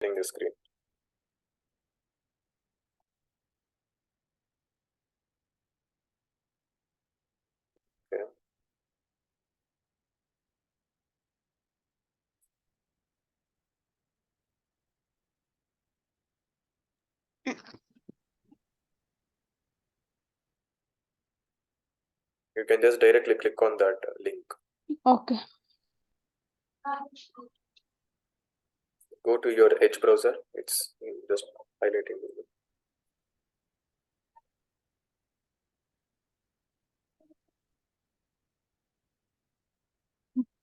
the screen. Okay. You can just directly click on that link. Okay. Go to your Edge browser. It's just highlighting.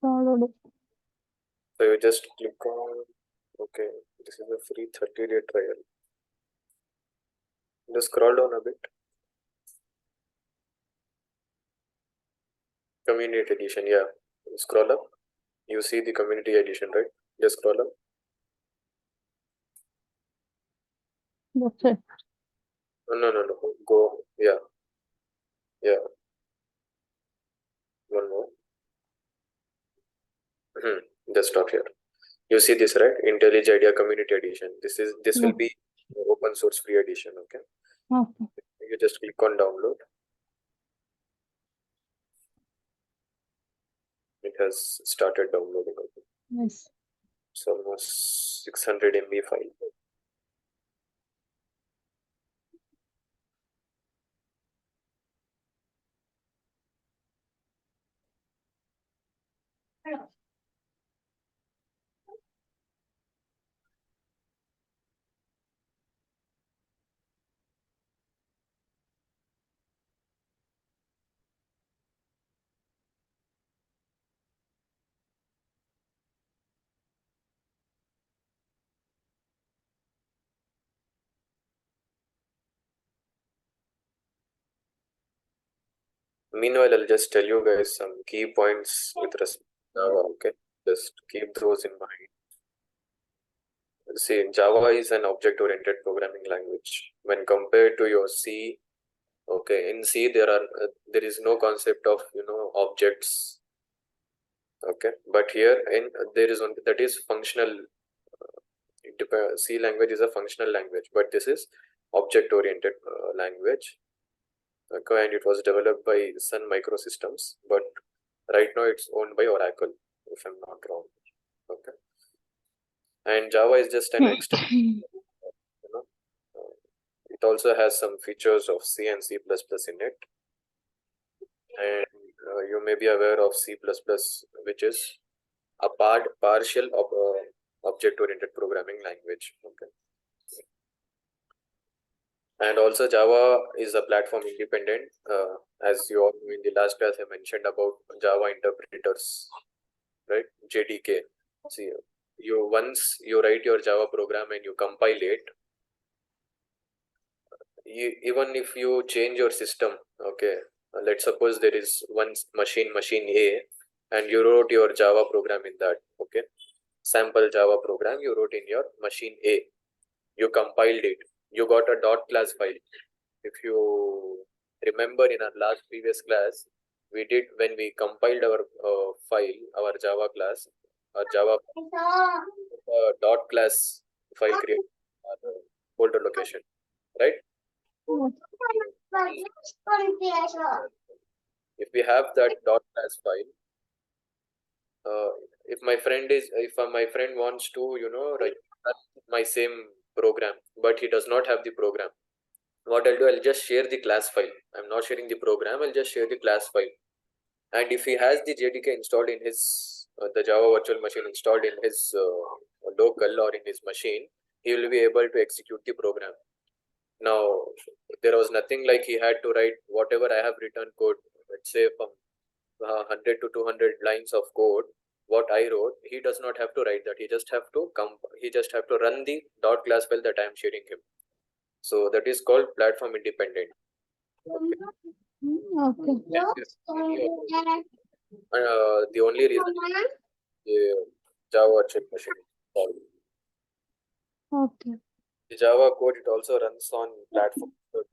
Download it. So you just click on, okay, this is a free 30-day trial. Just scroll down a bit. Community edition, yeah. Scroll up. You see the community edition, right? Just scroll up. That's it. No. Go, yeah. One more. Just stop here. You see this, right? IntelliJ IDEA Community Edition. This will Yeah. be open source free edition. Okay. Okay. You just click on download. It has started downloading. Okay. Nice. It's almost 600 MB file. Meanwhile, I'll just tell you guys some key points with respect to Java. Okay, just keep those in mind. See, Java is an object-oriented programming language. When compared to your C, okay, in C there is no concept of objects. Okay, but here in there is only that is functional. C language is a functional language, but this is object-oriented language. Okay, and it was developed by Sun Microsystems, but right now it's owned by Oracle, if I'm not wrong. Okay, and Java is just an extension. It also has some features of C and C++ in it, and you may be aware of C++, which is a partial object-oriented programming language. Okay. And also Java is a platform independent. As you all know, in the last class I mentioned about Java interpreters, right? JDK. See, once you write your Java program and you compile it, even if you change your system, okay, let's suppose there is one machine A, and you wrote your Java program in that, okay, sample Java program you wrote in your machine A, you compiled it, you got a .class file. If you remember in our previous class, we did when we compiled our file, our Java class, our Java .class file create folder location, right? If we have that .class file, if my friend wants to write my same program, but he does not have the program, what I'll do, I'll just share the class file. I'm not sharing the program, I'll just share the class file. And if he has the JDK installed in his the Java virtual machine installed in his local or in his machine, he will be able to execute the program. Now, there was nothing like he had to write whatever I have written code, let's say from 100 to 200 lines of code. What I wrote, he does not have to write that. He just have to run the .class file that I am sharing him. So that is called platform independent. Okay. The only reason Java virtual machine is called. Okay. The Java code, it also runs on platform, so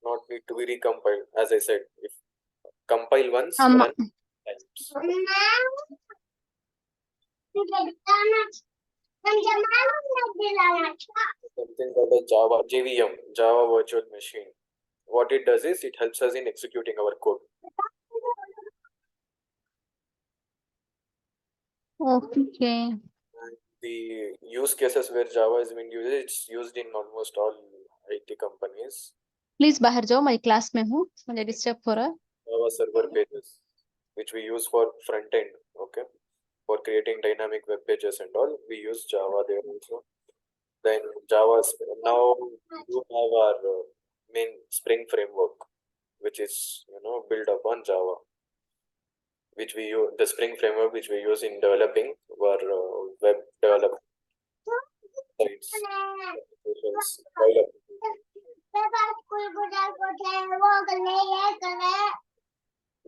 not need to be recompiled. As I said, if compile once, run times. something called a Java JVM, Java Virtual Machine. What it does is it helps us in executing our code. Okay. And the use cases where Java is being used, it's used in almost all IT companies. Please बाहर जाओ, मैं class में हूँ, मुझे disturb हो रहा है. Java server pages, which we use for front end, okay, for creating dynamic web pages and all, we use Java there also. Then Java, now you have our main Spring framework, which is built upon Java, which we use the Spring framework which we use in developing our web development sites, applications, mobile applications.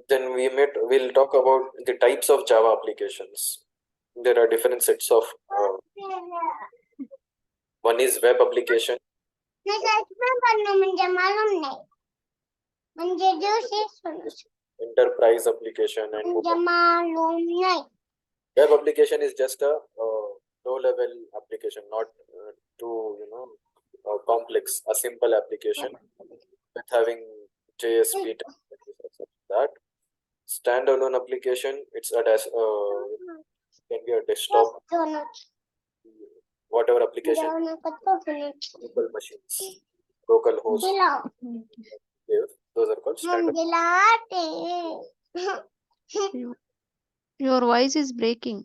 Then we'll talk about the types of Java applications. There are different sets of one is web application. Enterprise application and web application is just a low level application, not too complex, a simple application with having JSP that. Standalone application, it's a can be a desktop, whatever application, local machines, local host, those are called standalone. Your voice is breaking.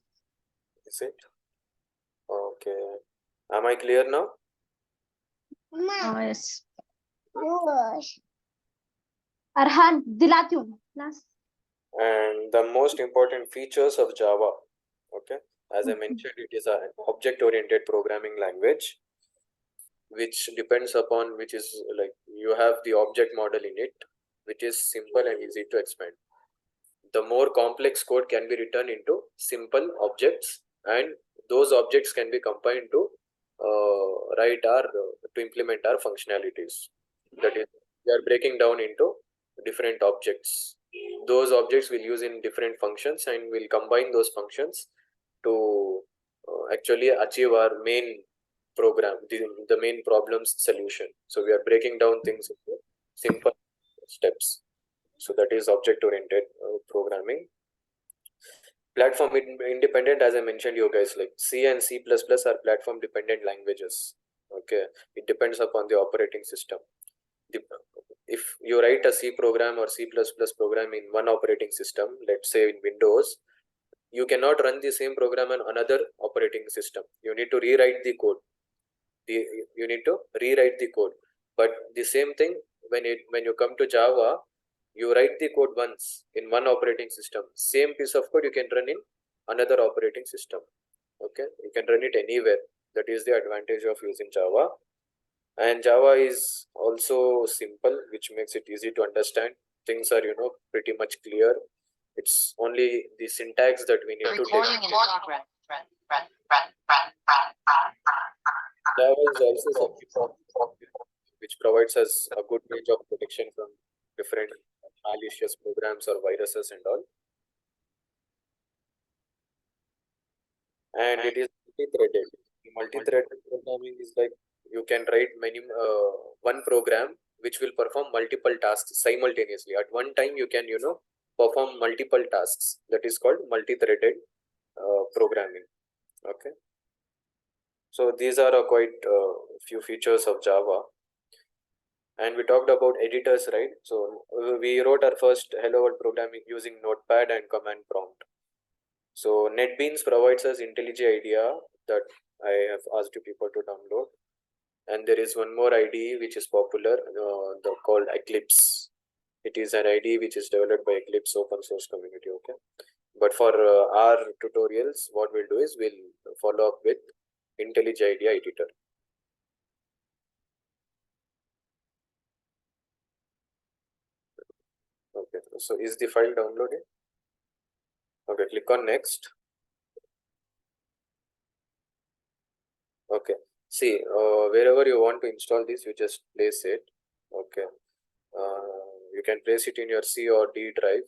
Is it? Okay. Am I clear now? Yes. Arhan, दिलाती हूँ. And the most important features of Java, okay, as I mentioned, it is an object-oriented programming language, which depends upon, which is like you have the object model in it, which is simple and easy to expand. The more complex code can be written into simple objects, and those objects can be combined to to implement our functionalities. That is, we are breaking down into different objects. Those objects we'll use in different functions, and we'll combine those functions to actually achieve our main program, the main problem's solution. So we are breaking down things into simple steps. So that is object-oriented programming. Platform independent, as I mentioned you guys, like C and C++ are platform dependent languages. Okay, it depends upon the operating system. If you write a C program or C++ program in one operating system, let's say in Windows, you cannot run the same program on another operating system. You need to rewrite the code. You need to rewrite the code. But the same thing when you come to Java, you write the code once in one operating system. Same piece of code you can run in another operating system. Okay, you can run it anywhere. That is the advantage of using Java. And Java is also simple, which makes it easy to understand. Things are pretty much clear. It's only the syntax that we need to take. Java is also something which provides us a good range of protection from different malicious programs or viruses and all. And it is multi-threaded. Multi-threaded programming is like you can write one program which will perform multiple tasks simultaneously. At one time, you can perform multiple tasks. That is called multi-threaded programming. Okay. So these are quite few features of Java. And we talked about editors, right? So we wrote our first Hello World programming using Notepad and command prompt. So NetBeans provides us IntelliJ IDEA that I have asked you people to download. And there is one more IDE which is popular, called Eclipse. It is an IDE which is developed by Eclipse open source community. Okay. But for our tutorials, what we'll do is we'll follow up with IntelliJ IDEA editor. Okay, so is the file downloaded? Okay, click on next. Okay, see, wherever you want to install this, you just place it. Okay, you can place it in your C or D drive.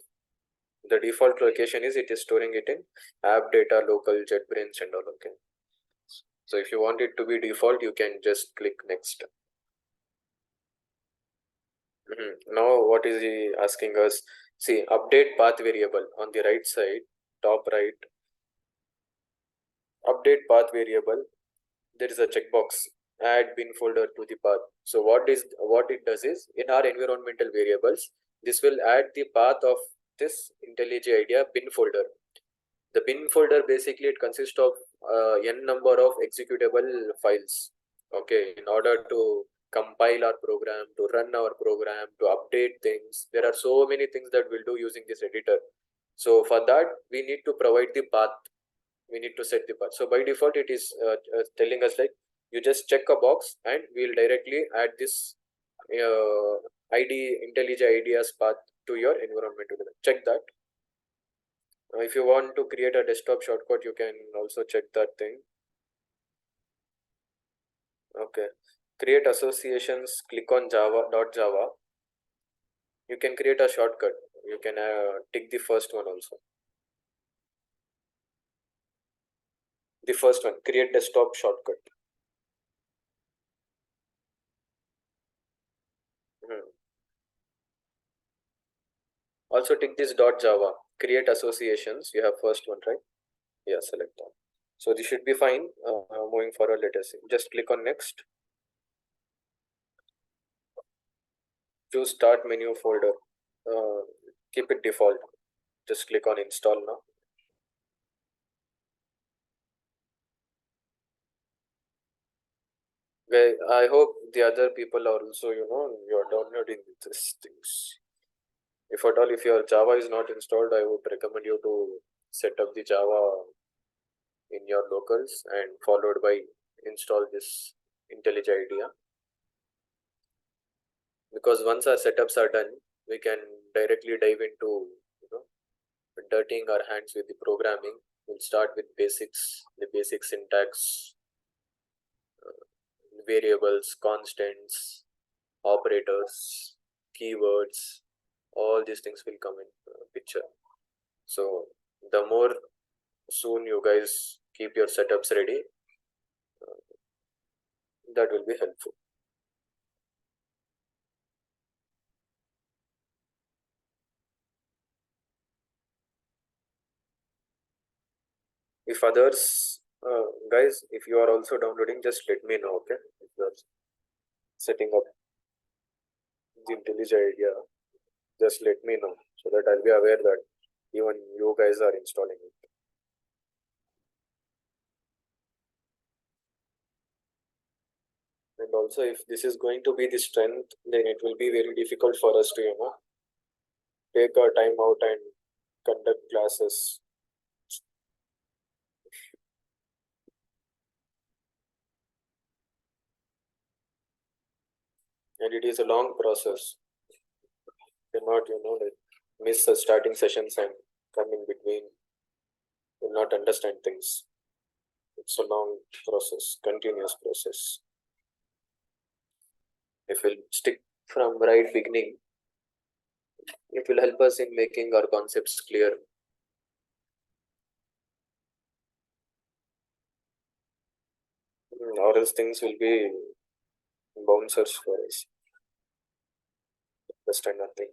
The default location is it is storing it in app data, local, JetBrains and all. Okay, So if you want it to be default, you can just click next. Now what is he asking us? See, update path variable on the right side, top right, update path variable. There is a checkbox, add bin folder to the path. So what it does is, in our environmental variables, this will add the path of this IntelliJ IDEA bin folder. The bin folder, basically it consists of n number of executable files. Okay, in order to compile our program, to run our program, to update things, there are so many things that we'll do using this editor. So for that, we need to provide the path. We need to set the path. So by default, it is telling us like, you just check a box and we'll directly add this ID IntelliJ IDEA's path to your environment. Check that. If you want to create a desktop shortcut, you can also check that thing. Okay. Create associations, click on Java. You can create a shortcut. You can tick the first one also. The first one, create desktop shortcut. Also tick this .java, create associations. You have first one, right? Yeah, select that. So this should be fine. Moving forward, let us see. Just click on next. Choose start menu folder. Keep it default. Just click on install now. I hope the other people are also, you're downloading these things. If at all, if your Java is not installed, I would recommend you to set up the Java in your locals and followed by install this IntelliJ IDEA. Because once our setups are done, we can directly dive into, dirtying our hands with the programming. We'll start with basics, the basic syntax, variables, constants, operators, keywords, all these things will come in picture. So the more soon you guys keep your setups ready, that will be helpful. If others, guys, if you are also downloading, just let me know, okay? If you are setting up the IntelliJ IDEA, just let me know so that I'll be aware that even you guys are installing it. And also, if this is going to be the strength, then it will be very difficult for us to, take our time out and conduct classes. And it is a long process. You cannot, like miss the starting sessions and come in between. You'll not understand things. It's a long process, continuous process. If we'll stick from right beginning, it will help us in making our concepts clear. Or else things will be bouncers for us. Understand nothing.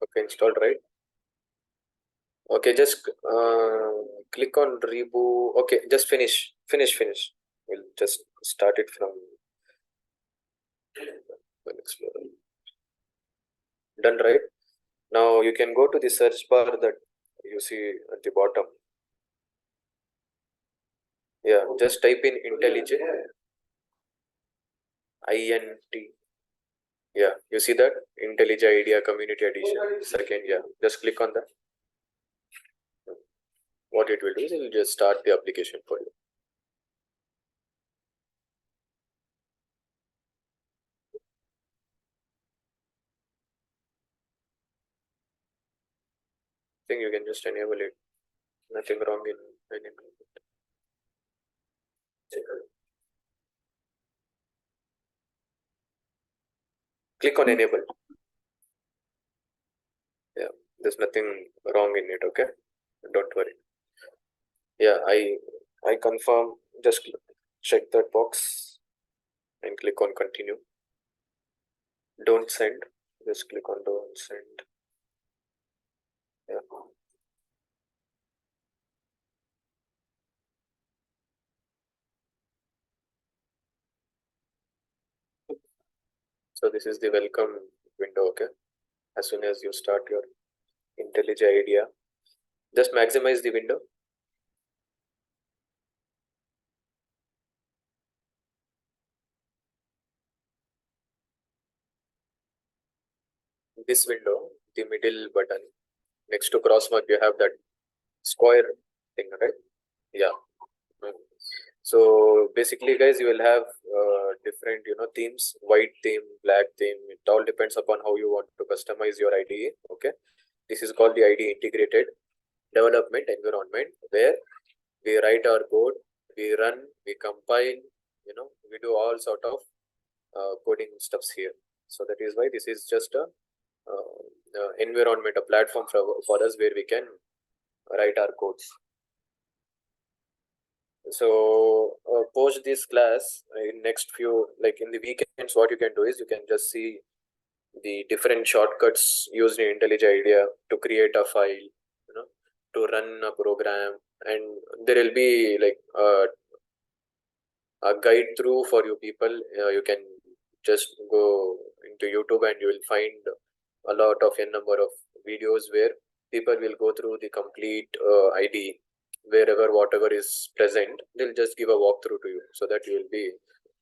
Okay, installed, right? Okay, just click on reboot. Okay, just finish. We'll just start it from Web Explorer. Done, right? Now you can go to the search bar that you see at the bottom. Yeah, just type in IntelliJ, INT. Yeah, you see that? IntelliJ IDEA Community Edition. Second, yeah, just click on that. What it will do is it will just start the application for you. think you can just enable it. Nothing wrong in enabling it. Click on enable. Yeah, there's nothing wrong in it. Okay, don't worry. Yeah, I confirm. Just check that box and click on continue. Don't send. Just click on don't send. Yeah. So this is the welcome window. Okay. As soon as you start your IntelliJ IDEA, just maximize the window. This window, the middle button next to cross mark, you have that square thing, right? Yeah. So basically, guys, you will have different, themes: white theme, black theme. It all depends upon how you want to customize your IDE. Okay. This is called the IDE integrated development environment, where we write our code, we run, we compile, we do all sort of coding stuffs here. So that is why this is just a environment, a platform for us where we can write our codes. So post this class in next few, like in the weekends, what you can do is you can just see the different shortcuts used in IntelliJ IDEA to create a file, to run a program, and there will be like a guide through for you people. You can just go into YouTube and you will find a lot of n number of videos where people will go through the complete ID, wherever whatever is present. They'll just give a walkthrough to you so that you will be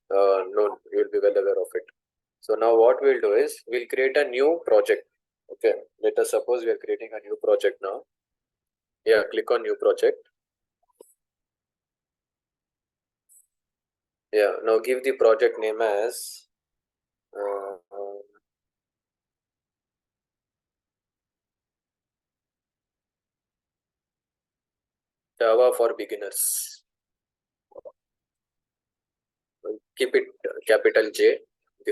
known, you will be well aware of it. So now what we'll do is we'll create a new project. Okay, let us suppose we are creating a new project now. Yeah, click on new project. Yeah, now give the project name as Java for beginners. Keep it capital J, the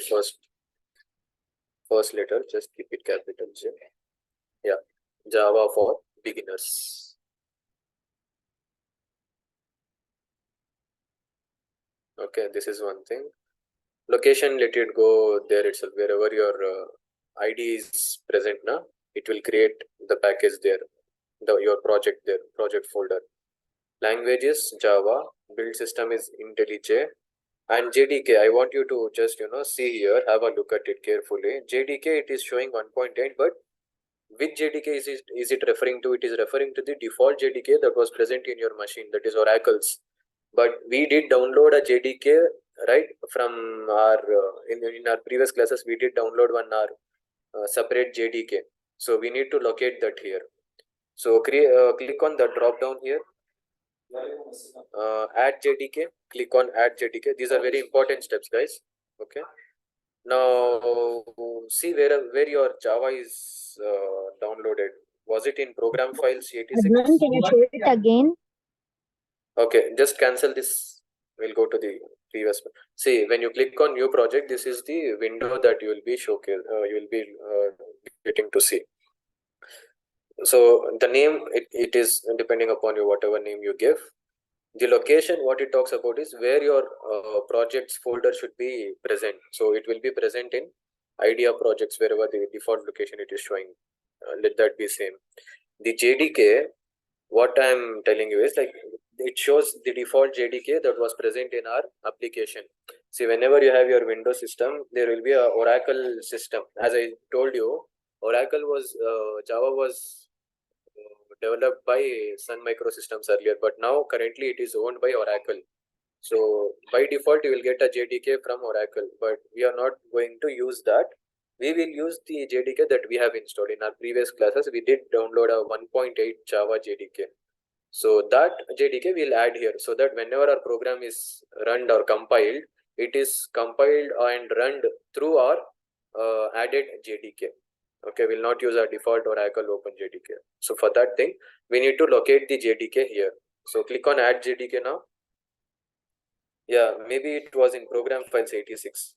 first letter, just keep it capital J. Yeah, Java for beginners. Okay, this is one thing. Location, let it go there itself, wherever your ID is present now, it will create the package there, your project there, project folder. Languages, Java. Build system is IntelliJ. And JDK, I want you to just, see here, have a look at it carefully. JDK, it is showing 1.8, but which JDK is it referring to? It is referring to the default JDK that was present in your machine, that is Oracle's. But we did download a JDK, right, from our, in our previous classes, we did download one our separate JDK. So we need to locate that here. So click on the drop down here. Add JDK, click on add JDK. These are very important steps, guys. Okay. Now see where your Java is downloaded. Was it in program files 86? Adnan, can you show it again? Okay, just cancel this. We'll go to the previous one. See, when you click on new project, this is the window that you will be you will be getting to see. So the name, it is depending upon you, whatever name you give. The location, what it talks about is where your projects folder should be present. So it will be present in IDEA projects, wherever the default location it is showing. Let that be same. The JDK, what I'm telling you is like it shows the default JDK that was present in our application. See, whenever you have your Windows system, there will be a Oracle system. As I told you, Oracle was Java was developed by Sun Microsystems earlier, but now currently it is owned by Oracle. So by default, you will get a JDK from Oracle, but we are not going to use that. We will use the JDK that we have installed. In our previous classes, we did download a 1.8 Java JDK. So that JDK we'll add here, so that whenever our program is run or compiled, it is compiled and run through our added JDK. Okay, we'll not use our default Oracle OpenJDK. So for that thing, we need to locate the JDK here. So click on add JDK now. Yeah, maybe it was in program files 86.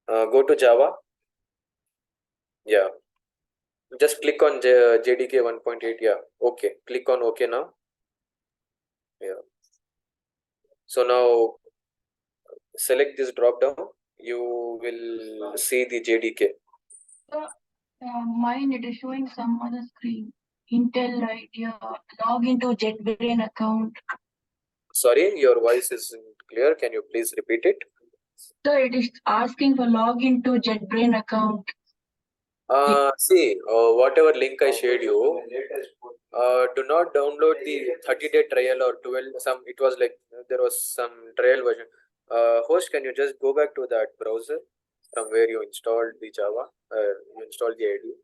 Go to Java. Yeah, just click on JDK 1.8. Yeah, okay. Click on OK now. Yeah. So now select this drop down. You will see the JDK. Mine it is showing some other screen. Intel idea. Log into JetBrain account. Sorry, your voice isn't clear. Can you please repeat it? So it is asking for login to JetBrain account. See, whatever link I shared you, do not download the 30-day trial or 12. It was like there was some trial version. Host, can you just go back to that browser from where you installed the Java? You installed the IDE.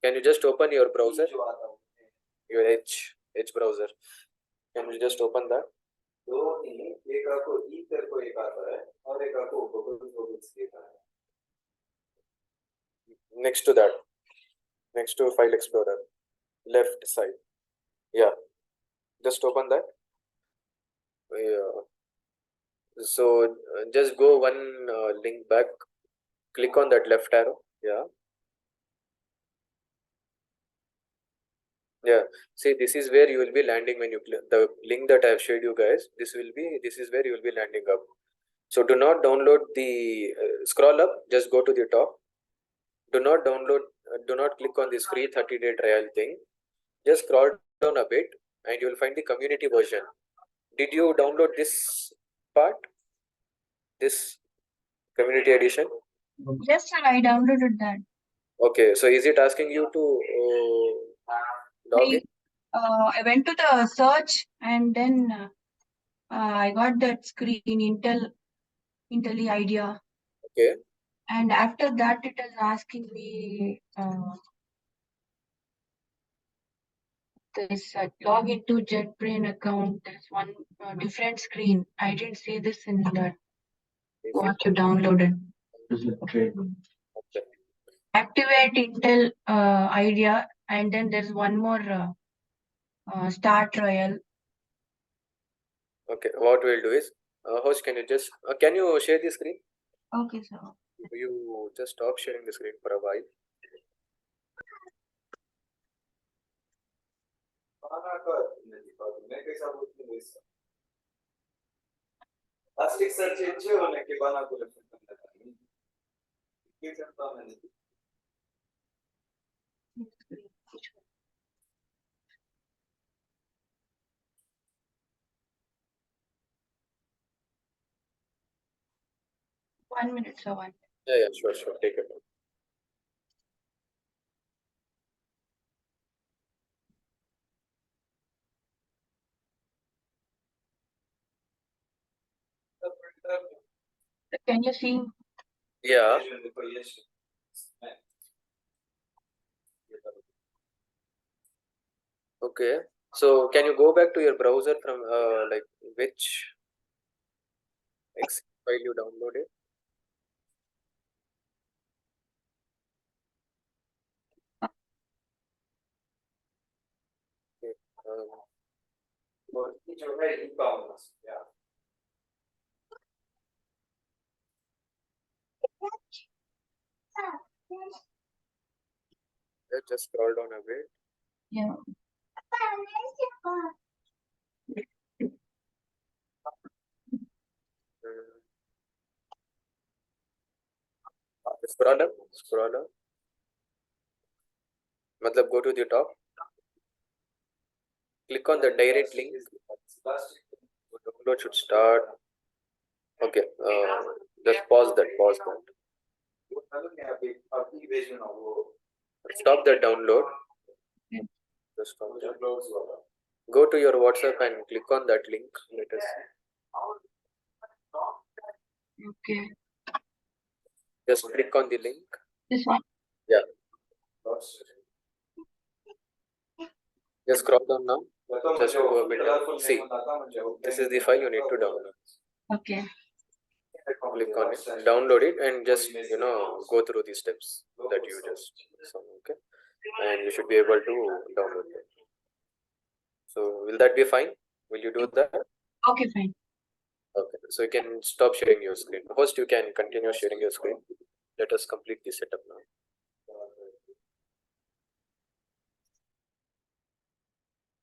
Can you just open your browser? Your Edge browser. Can you just open that? Next to that, next to File Explorer, left side. Yeah, just open that. Yeah. So just go one link back. Click on that left arrow. Yeah. Yeah. See, this is where you will be landing when you the link that I have showed you guys. This is where you will be landing up. So do not download the scroll up. Just go to the top. Do not download. Do not click on this free 30-day trial thing. Just scroll down a bit, and you will find the community version. Did you download this part? This community edition? Yes, sir. I downloaded that. Okay. So is it asking you to log in? I went to the search and then I got that screen Intel idea. Okay. And after that, it is asking me this log into JetBrain account. There's one different screen. I didn't see this in the what you downloaded. Okay. Activate Intel idea, and then there's one more start trial. Okay. What we'll do is, host, can you share the screen? Okay, sir. You just stop sharing the screen for a while. One minute, sir. One. Yeah, sure. Take it. Can you see? Yeah. Okay. So can you go back to your browser from like which file you downloaded? Okay. Just scroll down a bit. Yeah. Scroll up. Matlab, go to the top. Click on the direct link. Download should start. Okay. Just pause that. Stop the download. Just stop that. Go to your WhatsApp and click on that link. Let us see. Okay. Just click on the link. This one. Yeah. Just scroll down now. Just go a bit down. See, this is the file you need to download. Okay. click on it, download it, and just go through the steps that you just saw. Okay, and you should be able to download it. So will that be fine? Will you do that? Okay, fine. Okay, so you can stop sharing your screen. Host, you can continue sharing your screen. Let us complete the setup now.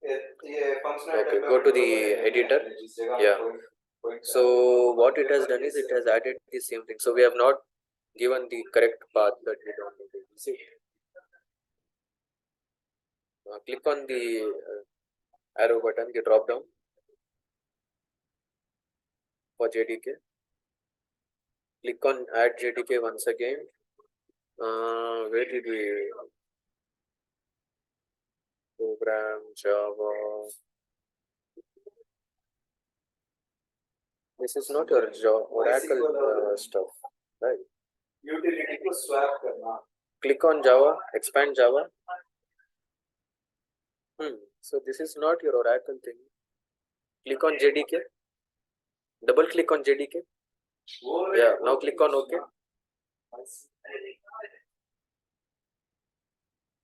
Okay, go to the editor. Yeah. So what it has done is it has added the same thing. So we have not given the correct path that we don't need to see. Click on the arrow button, the drop down for JDK. Click on add JDK once again. Where did we program Java? This is not your Oracle stuff, right? Utility को swap करना. Click on Java, expand Java. So this is not your Oracle thing. Click on JDK. Double click on JDK. Yeah, now click on OK.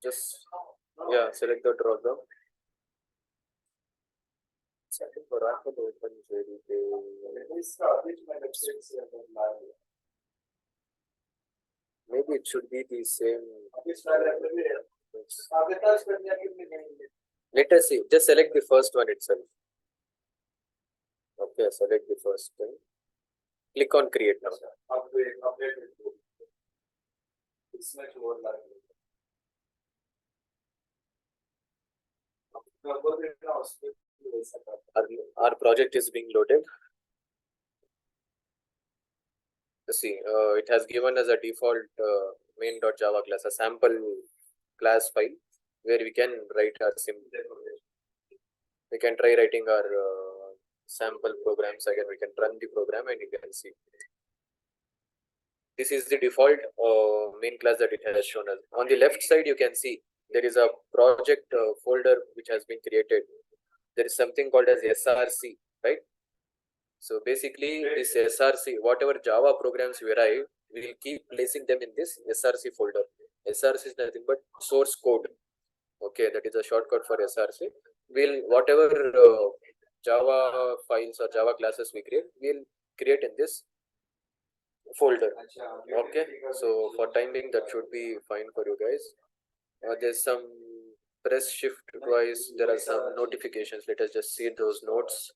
Just select the drop down. Oracle open JDK. Maybe it should be the same. Let us see. Just select the first one itself. Okay, select the first thing. Click on create now. Our project is being loaded. See, it has given us a default main.java class, a sample class file where we can write our we can try writing our sample programs again. We can run the program and you can see. This is the default main class that it has shown us. On the left side, you can see there is a project folder which has been created. There is something called as SRC, right? So basically, this SRC, whatever Java programs we write, we will keep placing them in this SRC folder. SRC is nothing but source code. Okay, that is a shortcut for SRC. We'll whatever Java files or Java classes we create, we'll create in this folder. Okay, so for time being, that should be fine for you guys. There's some press shift twice. There are some notifications. Let us just see those notes.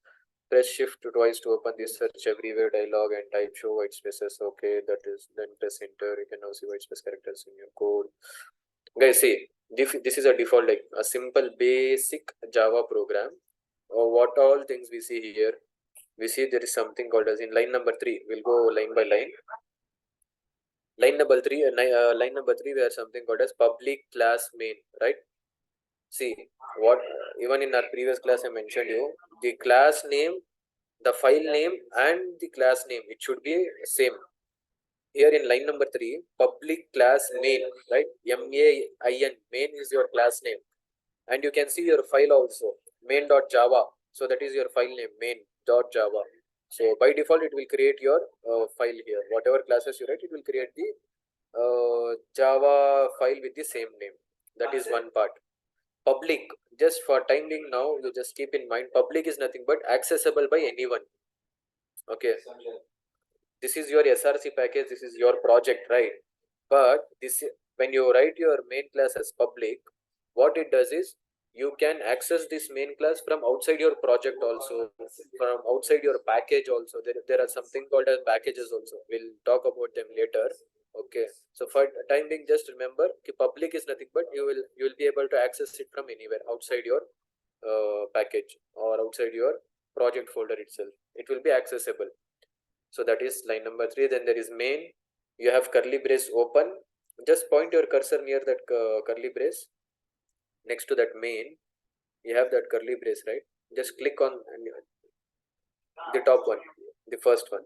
Press shift twice to open the search everywhere dialog and type show white spaces. Okay, that is, then press enter. You can now see white space characters in your code. Guys, see, this is a default, like a simple basic Java program. What all things we see here? We see there is something called as in line number 3. We'll go line by line. Line number 3, we have something called as public class main, right? See, what even in our previous class I mentioned you, the class name, the file name, and the class name, it should be same. Here in line number 3, public class main, right? MAIN, main is your class name. And you can see your file also, main.java. So that is your file name, main.java. So by default, it will create your file here. Whatever classes you write, it will create the Java file with the same name. That is one part. Public, just for time being now, you just keep in mind, public is nothing but accessible by anyone. Okay. This is your SRC package. This is your project, right? But this, when you write your main class as public, what it does is you can access this main class from outside your project also, from outside your package also. There are something called as packages also. We'll talk about them later. Okay, so for time being, just remember public is nothing but you will be able to access it from anywhere outside your package or outside your project folder itself. It will be accessible. So that is line number 3. Then there is main. You have curly brace open. Just point your cursor near that curly brace. Next to that main, you have that curly brace, right? Just click on the top one, the first one.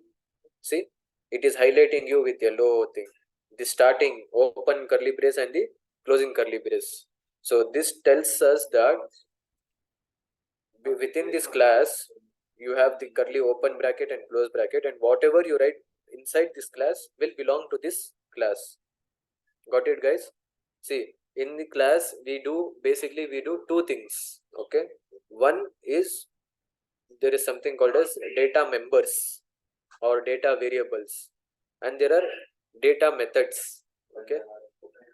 See, it is highlighting you with yellow thing. The starting open curly brace and the closing curly brace. So this tells us that within this class, you have the curly open bracket and close bracket, and whatever you write inside this class will belong to this class. Got it, guys? See, in the class we do two things. Okay, one is there is something called as data members or data variables, and there are data methods. Okay,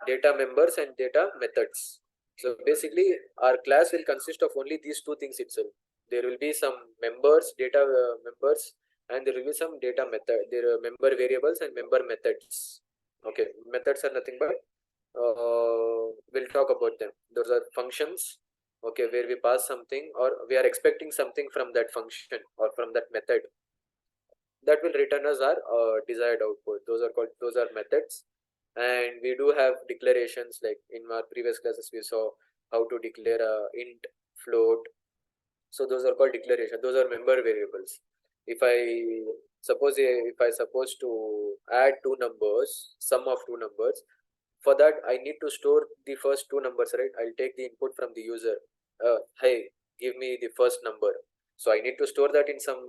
data members and data methods. So basically our class will consist of only these two things itself. There will be some members, data members, and there will be some data method. There are member variables and member methods. Okay, methods are nothing but we'll talk about them. Those are functions, okay, where we pass something or we are expecting something from that function or from that method that will return us our desired output. Those are methods. And we do have declarations, like in our previous classes we saw how to declare a int, float. So those are called declaration. Those are member variables. If I suppose to add two numbers, sum of two numbers, for that I need to store the first two numbers, right? I'll take the input from the user. Hey, give me the first number. So I need to store that in some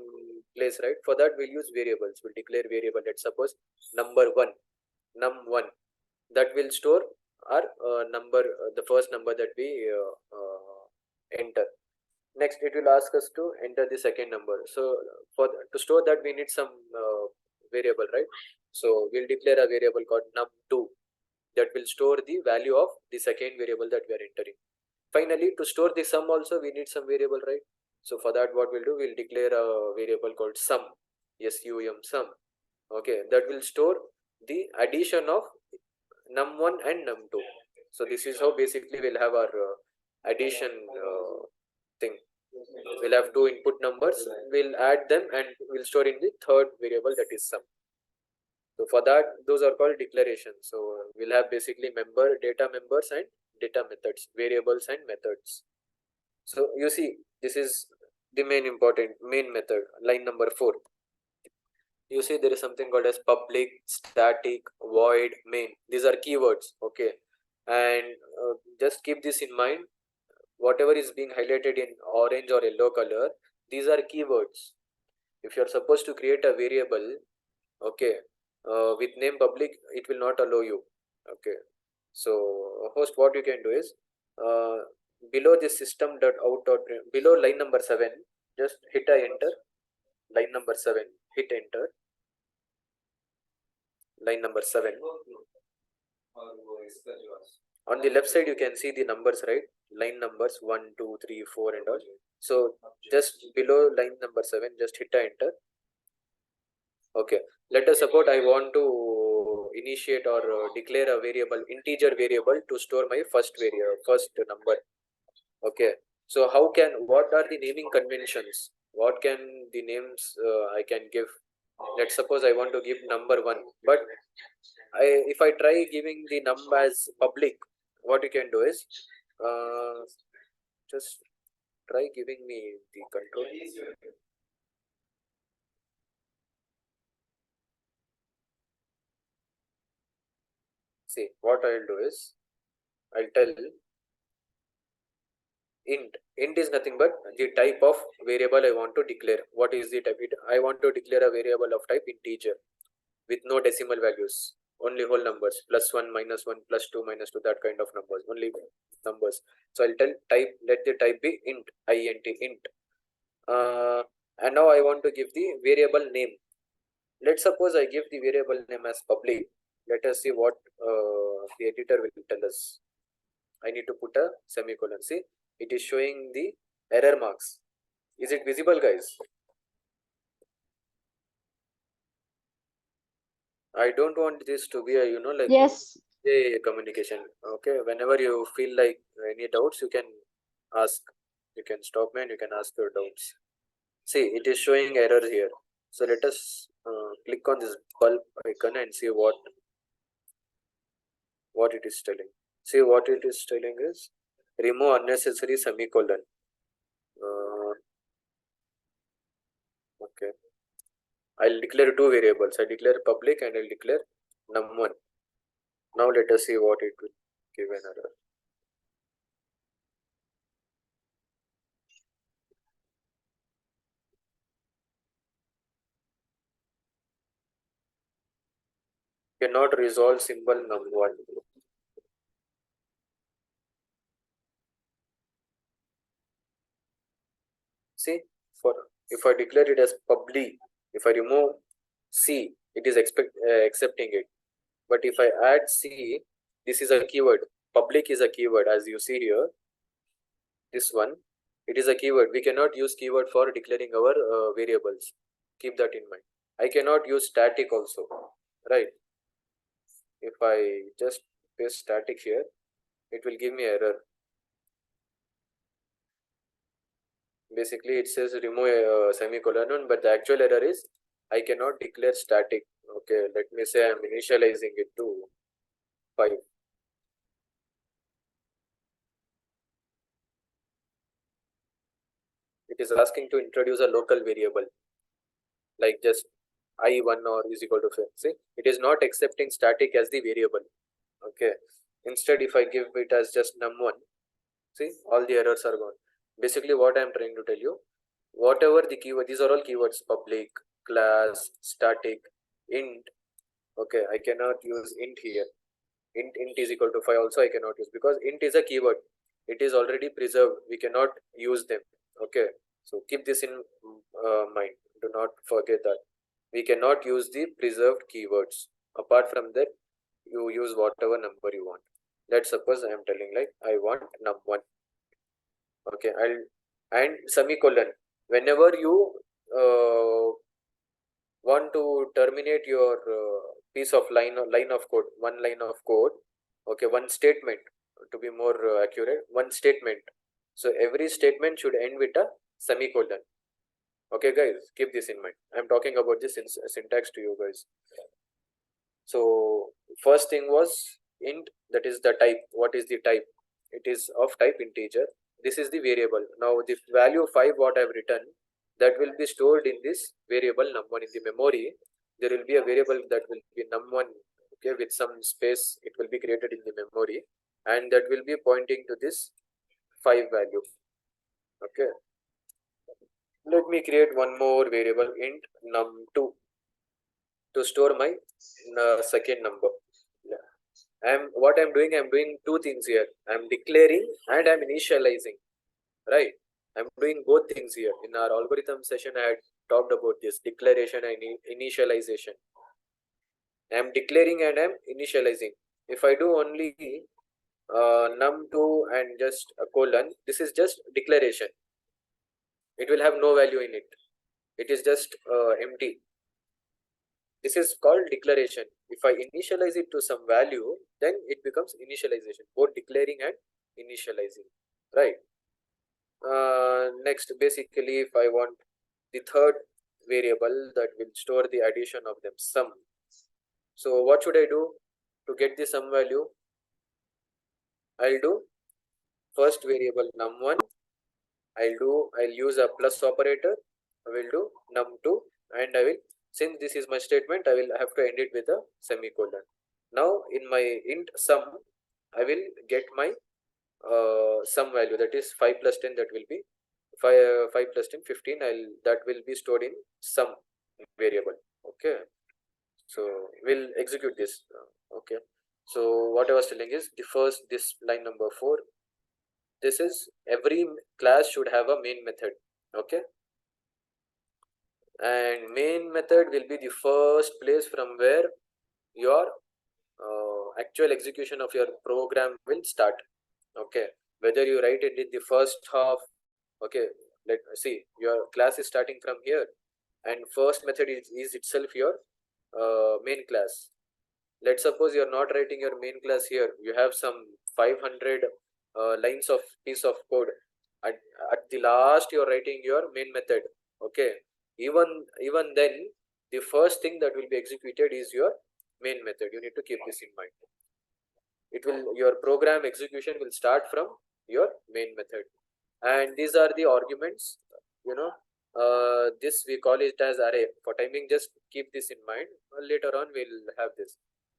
place, right? For that we'll use variables. We'll declare variable. Let's suppose number one, num1. That will store our the first number that we enter. Next, it will ask us to enter the second number. So to store that, we need some variable, right? So we'll declare a variable called num2 that will store the value of the second variable that we are entering. Finally, to store the sum also, we need some variable, right? So for that, what we'll do, we'll declare a variable called sum, sum, sum. Okay, that will store the addition of num1 and num2. So this is how basically we'll have our addition thing. We'll have two input numbers, we'll add them and we'll store in the third variable, that is sum. So for that, those are called declarations. So we'll have basically data members and data methods, variables and methods. So you see, this is the main method, line number 4. You see there is something called as public, static, void, main. These are keywords, okay? And just keep this in mind. Whatever is being highlighted in orange or yellow color, these are keywords. If you're supposed to create a variable, okay, with name public, it will not allow you. Okay, so host, what you can do is below this system.out.println, below line number 7, just hit a enter. Line number 7, hit enter. Line number 7. On the left side, you can see the numbers, right? Line numbers 1, 2, 3, 4, and all. So just below line number 7, just hit a enter. Okay, let us suppose I want to initiate or declare a variable, integer variable, to store my first number. Okay, so what are the naming conventions? What can the names I can give? Let's suppose I want to give number 1, but if I try giving the num as public, what you can do is just try giving me the control. See, what I'll do is I'll tell int is nothing but the type of variable I want to declare. What is the type? I want to declare a variable of type integer with no decimal values, only whole numbers, +1, -1, +2, -2, that kind of numbers, only numbers. So I'll tell type, let the type be int, int. And now I want to give the variable name. Let's suppose I give the variable name as public. Let us see what the editor will tell us. I need to put a semicolon. See, it is showing the error marks. Is it visible, guys? I don't want this to be a, like Yes. a communication. Okay, whenever you feel like any doubts, you can ask. You can stop me and you can ask your doubts. See, it is showing error here. So let us click on this bulb icon and see what it is telling. See, what it is telling is remove unnecessary semicolon. Okay, I'll declare two variables. I declare public and I'll declare num1. Now let us see what it will give an error. cannot resolve symbol num1. See, for if I declare it as public, if I remove C, it is accepting it. But if I add C, this is a keyword. Public is a keyword, as you see here. This one, it is a keyword. We cannot use keyword for declaring our variables. Keep that in mind. I cannot use static also, right? If I just paste static here, it will give me error. Basically, it says remove a semicolon, but the actual error is I cannot declare static. Okay, let me say I'm initializing it to 5. It is asking to introduce a local variable, like just I1 or is equal to 5. See, it is not accepting static as the variable. Okay, instead, if I give it as just num1, see, all the errors are gone. Basically, what I'm trying to tell you, whatever the keyword, these are all keywords: public, class, static, int. Okay, I cannot use int here. Int is equal to 5 also I cannot use, because int is a keyword. It is already preserved. We cannot use them. Okay, so keep this in mind. Do not forget that we cannot use the preserved keywords. Apart from that, you use whatever number you want. Let's suppose I am telling like I want num1. Okay, and semicolon. Whenever you want to terminate your piece of line of code, one line of code, okay, one statement, to be more accurate, one statement. So every statement should end with a semicolon. Okay, guys, keep this in mind. I'm talking about this syntax to you guys. So first thing was int, that is the type. What is the type? It is of type integer. This is the variable. Now the value 5 what I've written, that will be stored in this variable num1 in the memory. There will be a variable that will be num1, okay, with some space. It will be created in the memory, and that will be pointing to this 5 value. Okay, let me create one more variable, int num2, to store my second number. What I'm doing two things here. I'm declaring and I'm initializing, right? I'm doing both things here. In our algorithm session, I had talked about this declaration and initialization. I'm declaring and I'm initializing. If I do only num2 and just a colon, this is just declaration. It will have no value in it. It is just empty. This is called declaration. If I initialize it to some value, then it becomes initialization, both declaring and initializing, right? Next, basically, if I want the third variable that will store the addition of them, sum. So what should I do to get the sum value? I'll do first variable num1. I'll use a plus operator. I will do num2, and I will, since this is my statement, I will have to end it with a semicolon. Now in my int sum, I will get my sum value, that is 5 plus 10, that will be 5 plus 10 15. That will be stored in sum variable. Okay, so we'll execute this. Okay, so what I was telling is this line number 4, this is every class should have a main method. Okay, and main method will be the first place from where your actual execution of your program will start. Okay, whether you write it in the first half. Okay, let's see, your class is starting from here, and first method is itself your main class. Let's suppose you're not writing your main class here. You have some 500 lines of piece of code. At the last, you're writing your main method. Okay, even then, the first thing that will be executed is your main method. You need to keep this in mind. Your program execution will start from your main method, and these are the arguments. You know, this we call it as array. For timing, just keep this in mind. Later on, we'll have this.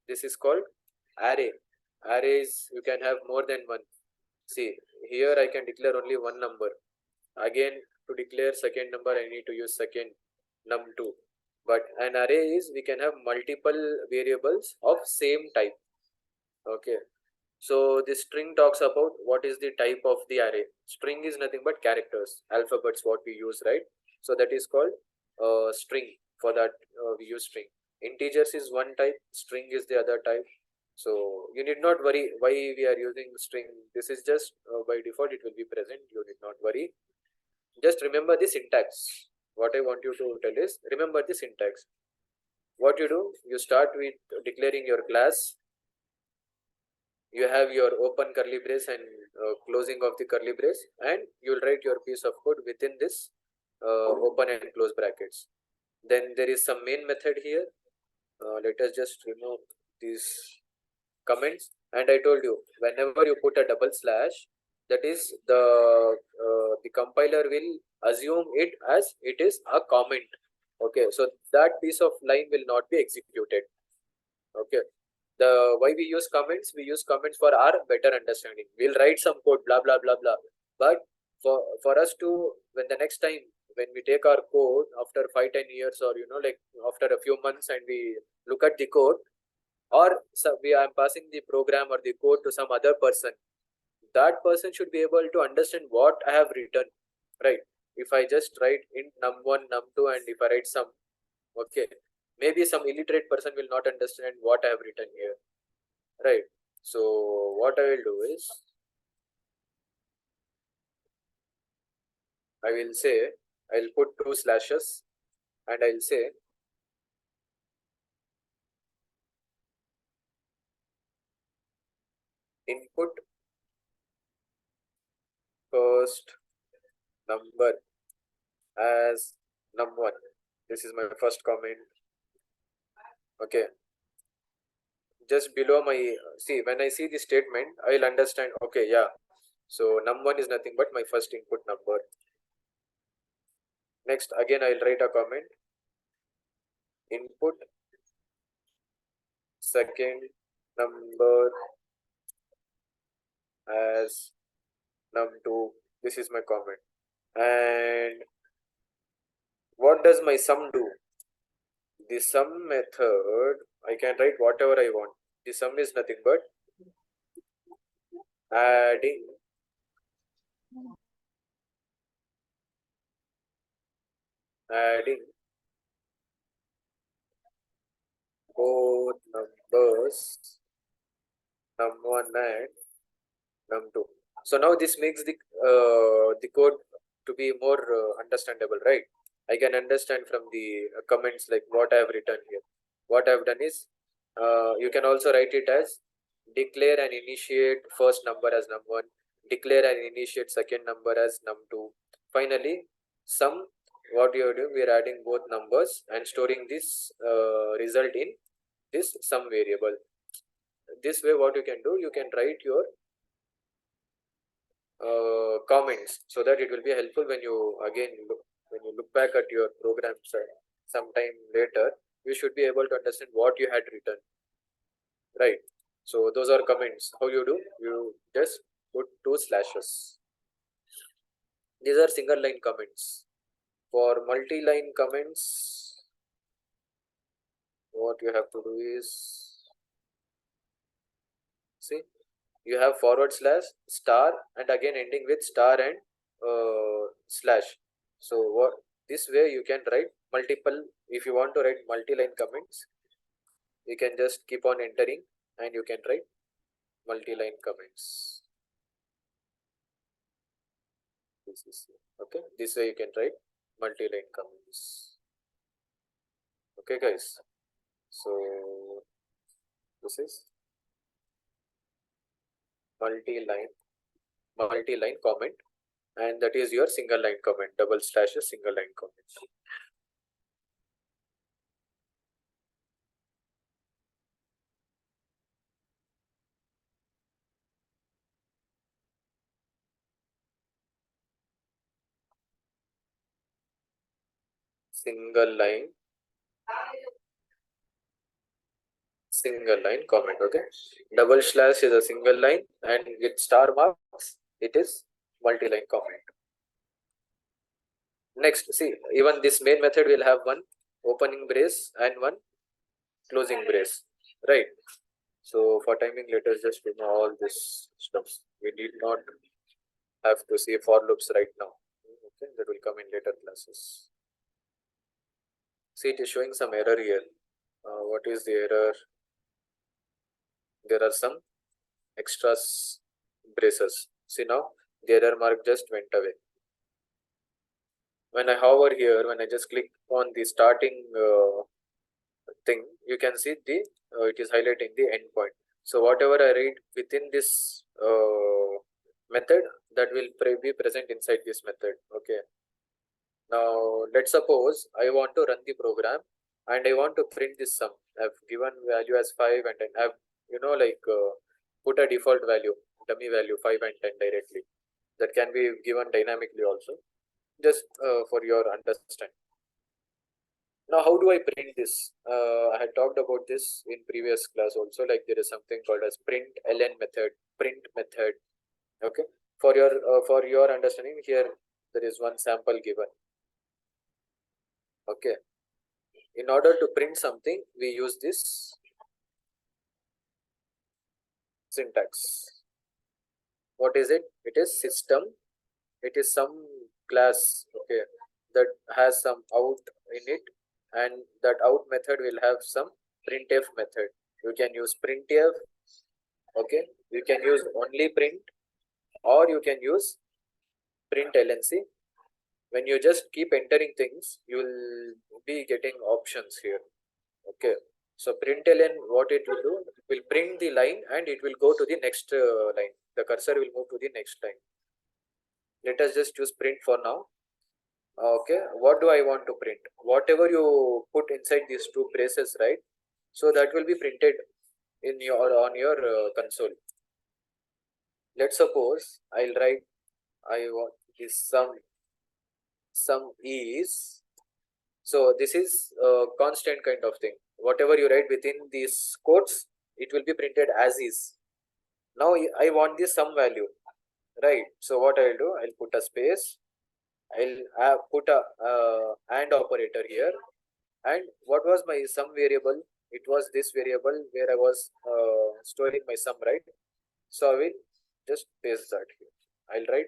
This is called array. Arrays, you can have more than one. See, here I can declare only one number. Again, to declare second number, I need to use second num2. But an array is, we can have multiple variables of same type. Okay, so this string talks about what is the type of the array. String is nothing but characters, alphabets, what we use, right? So that is called string. For that we use string. Integers is one type, string is the other type. So you need not worry why we are using string. This is just by default it will be present. You need not worry. Just remember the syntax. What I want you to tell is, remember the syntax. What you do, you start with declaring your class. You have your open curly brace and closing of the curly brace, and you'll write your piece of code within this open and close brackets. Then there is some main method here. Let us just remove these comments. And I told you, whenever you put a double slash, that is the compiler will assume it as it is a comment. Okay, so that piece of line will not be executed. Okay, the why we use comments, we use comments for our better understanding. We'll write some code, blah blah blah blah, but for us to, when the next time when we take our code after 5-10 years, or like after a few months, and we look at the code, or so we are passing the program or the code to some other person, that person should be able to understand what I have written, right? If I just write in num1 num2, and if I write some, okay, maybe some illiterate person will not understand what I have written here, right? So what I will do is, I will say, I'll put 2 slashes, and I'll say input first number as num1. This is my first comment. Okay, just below my, see, when I see the statement, I'll understand, okay, yeah, so num1 is nothing but my first input number. Next, again I'll write a comment, input second number as num2. This is my comment. And what does my sum do? The sum method, I can write whatever I want. The sum is nothing but adding both numbers num1 and num2. So now this makes the code to be more understandable, right? I can understand from the comments like what I have written here. What I have done is, you can also write it as declare and initiate first number as num1, declare and initiate second number as num2. Finally, sum, what you are doing, we are adding both numbers and storing this result in this sum variable. This way, what you can do, you can write your comments, so that it will be helpful when you again when you look back at your programs sometime later. You should be able to understand what you had written, right? So those are comments. How you do, you just put 2 slashes. These are single line comments. For multi-line comments, what you have to do is, see, you have forward slash, star, and again ending with star and slash. So what, this way you can write multiple. If you want to write multi-line comments, you can just keep on entering and you can write multi-line comments. This is okay. This way you can write multi-line comments. Okay, guys. So this is multi-line comment, and that is your single line comment, double slashes single line comment. Single line comment. Okay, double slash is a single line, and with star marks it is multi-line comment. Next, see, even this main method will have one opening brace and one closing brace, right? So for timing, let us just remove all this stuff. We need not have to see for loops right now. Okay, that will come in later classes. See, it is showing some error here. What is the error? There are some extra braces. See now, the error mark just went away. When I hover here, when I just click on the starting thing, you can see the it is highlighting the endpoint. So whatever I read within this method, that will be present inside this method. Okay. Now let's suppose I want to run the program and I want to print this sum. I've given value as 5 and 10. I've put a default value, dummy value 5 and 10 directly. That can be given dynamically also, just for your understanding. Now, how do I print this? I had talked about this in previous class also. Like there is something called as print ln method, print method. Okay, for your understanding, here there is one sample given. Okay, in order to print something, we use this syntax. What is it? It is system. It is some class. Okay, that has some out in it, and that out method will have some printf method. You can use printf. Okay, you can use only print, or you can use print lnc. When you just keep entering things, you will be getting options here. Okay, so println, what it will do, it will print the line and it will go to the next line. The cursor will move to the next line. Let us just choose print for now. Okay, what do I want to print? Whatever you put inside these two braces, right? So that will be printed in your on your console. Let's suppose I'll write I want this sum is, so this is a constant kind of thing. Whatever you write within these quotes, it will be printed as is. Now I want this sum value, right? So what I'll do, I'll put a space, I'll put a and operator here. And what was my sum variable? It was this variable where I was storing my sum, right? So I will just paste that here. I'll write,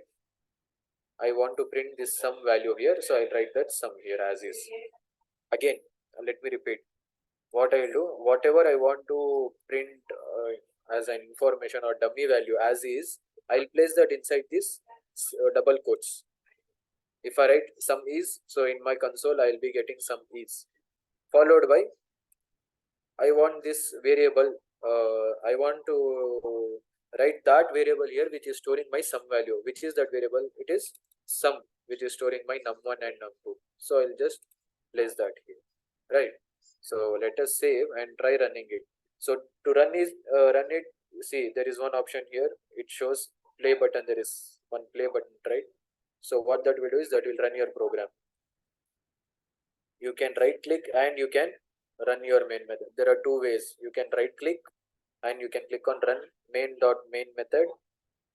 I want to print this sum value here, so I'll write that sum here as is. Again, let me repeat. What I'll do, whatever I want to print as an information or dummy value as is, I'll place that inside this double quotes. If I write sum is, so in my console I'll be getting sum is, followed by I want this variable, I want to write that variable here which is storing my sum value. Which is that variable? It is sum, which is storing my num1 and num2. So I'll just place that here, right? So let us save and try running it. So to run it, see, there is one option here. It shows play button. There is one play button, right? So what that will do is that will run your program. You can right click and you can run your main method. There are two ways. You can right click and you can click on run main.main method,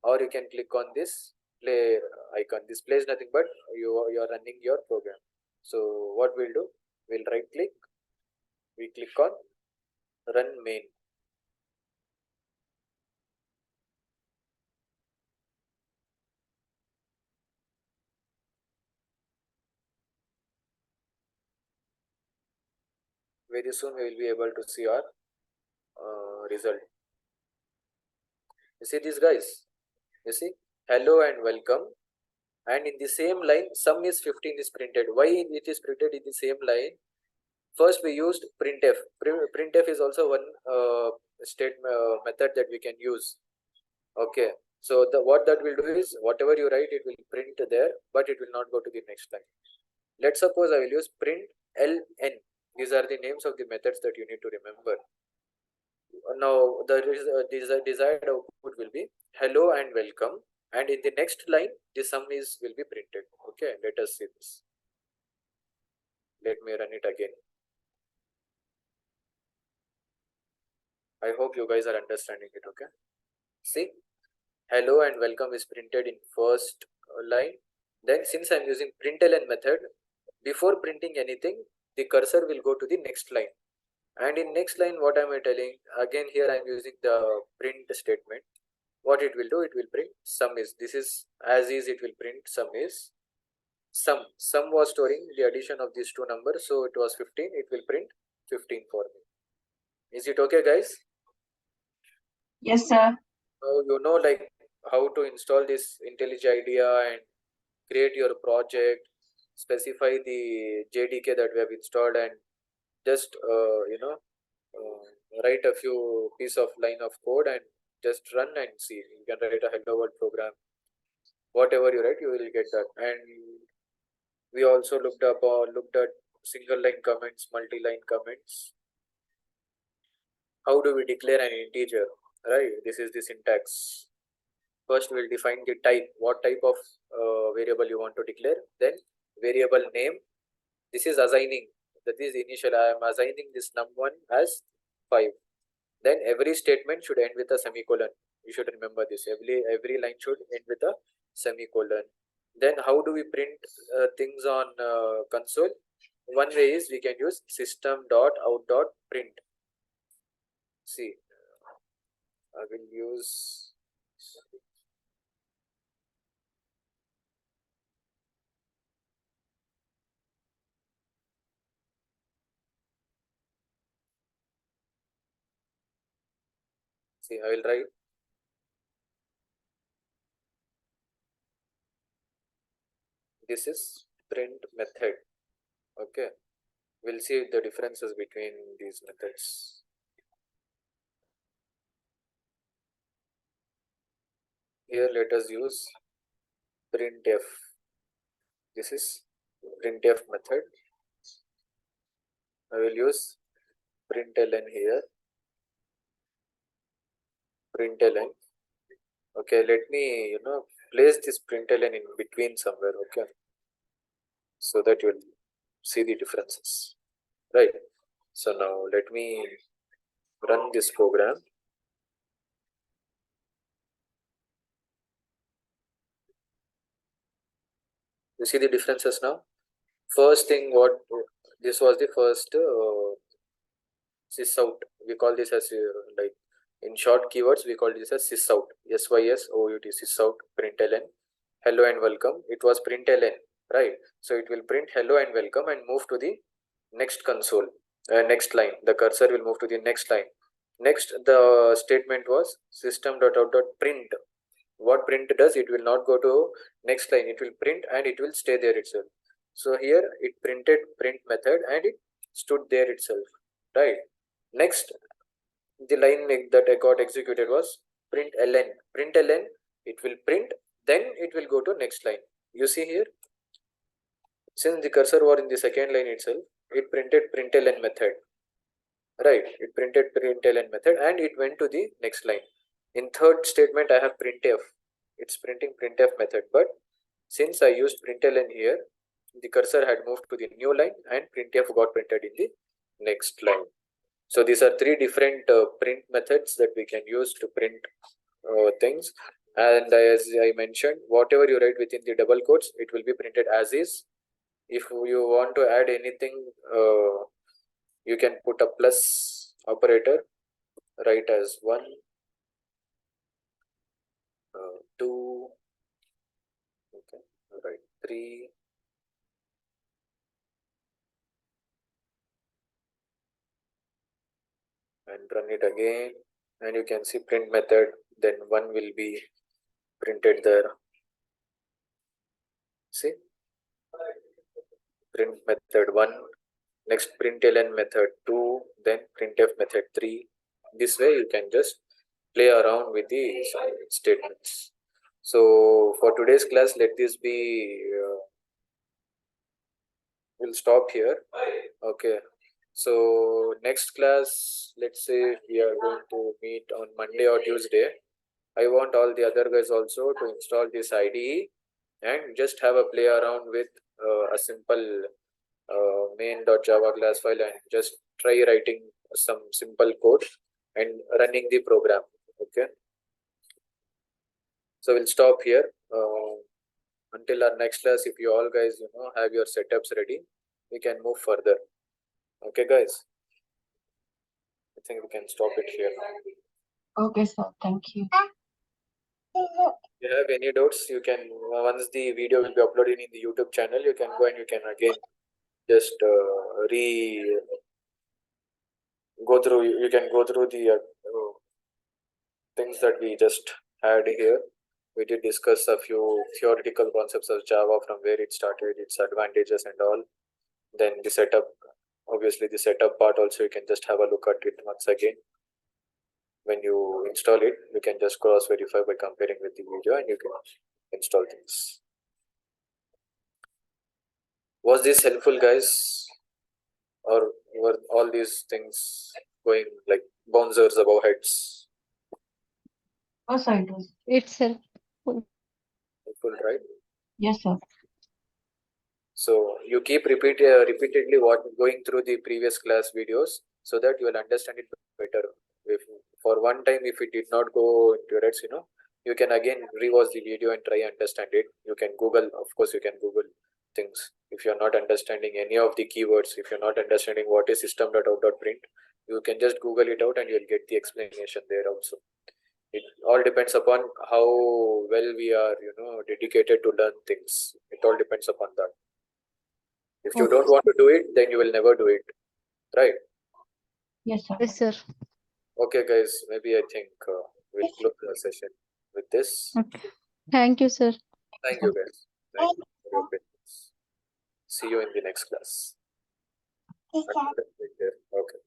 or you can click on this play icon. This plays nothing but you are running your program. So what we'll do, we'll right click, we click on run main. Very soon we will be able to see our result. You see these guys? You see, hello and welcome. And in the same line, sum is 15 is printed. Why it is printed in the same line? First we used printf. Printf is also one method that we can use. Okay, so what that will do is whatever you write, it will print there, but it will not go to the next line. Let's suppose I will use print ln. These are the names of the methods that you need to remember. Now the desired output will be hello and welcome, and in the next line the sum is will be printed. Okay, let us see this. Let me run it again. I hope you guys are understanding it. Okay, see, hello and welcome is printed in first line. Then since I'm using println method, before printing anything, the cursor will go to the next line. And in next line, what am I telling? Again, here I am using the print statement. What it will do, it will print sum is. This is as is, it will print sum is. Sum was storing the addition of these two numbers, so it was 15. It will print 15 for me. Is it okay, guys? Yes, sir. So you know like how to install this IntelliJ IDEA and create your project, specify the JDK that we have installed, and just write a few piece of line of code and just run and see. You can write a hello world program. Whatever you write, you will get that. And we also looked at single line comments, multi-line comments. How do we declare an integer? Right, this is the syntax. First, we'll define the type. What type of variable you want to declare? Then variable name. This is assigning. That is initial. I am assigning this num1 as 5. Then every statement should end with a semicolon. You should remember this. Every line should end with a semicolon. Then how do we print things on console? One way is we can use system.out.print. See, I will use I will write this is print method. Okay, we'll see the differences between these methods. Here let us use printf. This is printf method. I will use println here. Println. Okay, let me place this println in between somewhere. Okay, so that you'll see the differences. Right. So now let me run this program. You see the differences now. First thing, what this was the first sysout. We call this as like in short keywords we call this as sysout. SYSOUT, sysout. Println hello and welcome. It was println, right? So it will print hello and welcome and move to the next console, next line. The cursor will move to the next line. Next, the statement was system.out.print. What print does, it will not go to next line, it will print and it will stay there itself. So here it printed print method and it stood there itself, right? Next, the line that I got executed was println. Println, it will print, then it will go to next line. You see here, since the cursor was in the second line itself, it printed println method, right? It printed println method and it went to the next line. In third statement, I have printf. It's printing printf method, but since I used println here, the cursor had moved to the new line and printf got printed in the next line. So these are three different print methods that we can use to print things. And as I mentioned, whatever you write within the double quotes, it will be printed as is. If you want to add anything, you can put a plus operator, write as 1, 2, okay, right, 3, and run it again, and you can see print method, then 1 will be printed there. See, print method 1, next println method 2, then printf method 3. This way you can just play around with the statements. So for today's class, let this be we'll stop here. Okay, so next class, let's say we are going to meet on Monday or Tuesday. I want all the other guys also to install this IDE and just have a play around with a simple main.java class file and just try writing some simple code and running the program. Okay, so we'll stop here until our next class. If you all guys have your setups ready, we can move further. Okay, guys. I think we can stop it here now. Okay, sir. Thank you. If you have any doubts, you can, once the video will be uploaded in the YouTube channel, you can go and you can again just go through, you can go through the things that we just had here. We did discuss a few theoretical concepts of Java, from where it started, its advantages and all. Then the setup, obviously the setup part also, you can just have a look at it once again. When you install it, you can just cross verify by comparing with the video and you can install things. Was this helpful, guys? Or were all these things going like bouncers above heads? Oh, sir, it was. It's helpful. Helpful, right? Yes, sir. So you keep repeatedly going through the previous class videos so that you will understand it better. If for one time, if it did not go into your heads, you can again rewatch the video and try understand it. You can Google, of course, you can Google things. If you're not understanding any of the keywords, if you're not understanding what is system.out.print, you can just Google it out and you'll get the explanation there also. It all depends upon how well we are, dedicated to learn things. It all depends upon that. If you don't want to do it, then you will never do it, right? Yes, sir. Yes, sir. Okay, guys, maybe I think we'll close the session with this. Thank you, sir. Thank you, guys. Thank you for your patience. See you in the next class. Okay.